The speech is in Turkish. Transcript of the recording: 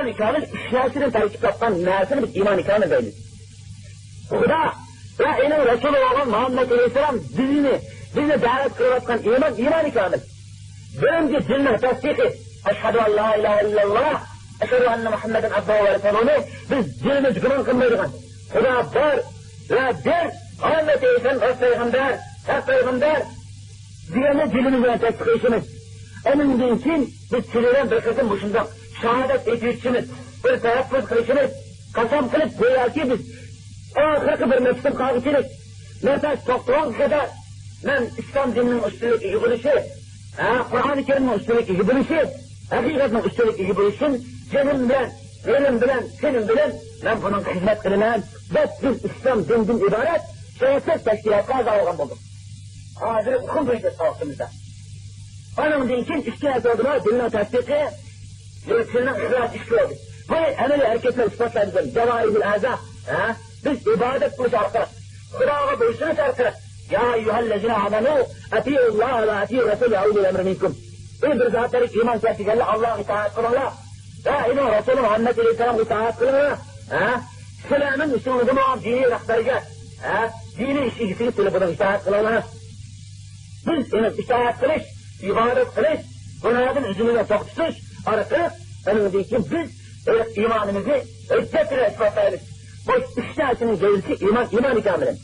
İman-ı kamil, işlersinin takip yaptan mersini biz iman-ı kamil deymiz. Xuda ve inin Resulü olan Muhammed Aleyhisselam bizni davet kırıvatkan iman-ı kamil. Birinci dilinin tasdiki, eşhedü en la ilahe illallah, eşhedü enne Muhammeden abdühü ve resulühü, biz dilimiz günah kılmaydıgan. Xuda var ve bir, Muhammed Aleyhisselam öz peygamber, hak peygamber, diyeni dilimizden tasdik işimiz. Onun için biz çileyen bir kısım başında şehadet edişimiz, bir teyakkuz kılışımız, kasam kılıp goya ki biz ahirki bir nefsim kavuşuruz. Nefes toktuğun kadar ben İslam dininin üstünlük yıkılışı, Kur'an-ı Kerim'in üstünlük yıkılışı, hakikatin üstünlük yıkılışın senin bilen, benim bilen, senin bilen ben bunun hizmet kılınan biz İslam dininden ibaret şehadet teşkilatı azalgan bulduk. Hazır hukum duyacağız savaşımızda. Onun için işkiyat olduğuna dinle tasdiki, yürütülünen ihraç işliyordu. Bu emeli hareketle ispatladık. Cevahir-ül azam. Biz ibadet kılıç arkadaş. Kur'an'a boysunuz arkadaş. Ya eyyühellezine amenu, eti'ullaha ve eti'u Resulü eûlü emri minkum. Bir zatları iman sertikerle Allah'a itaat kılınla. Ve inin Resulü Muhammed Aleyhisselam itaat kılınla. İslam'ın üstünlüğü muam dini rehberce. Dini işçisini söyle bunun itaat kılınla. Biz inin itaat kılış, ibadet kılış, günahın üzümüne soktuş, arıtırız. Onun için biz imanımızı hüccetle ispatlayalım. Bu iştahsının gelişi iman-ı kamilin.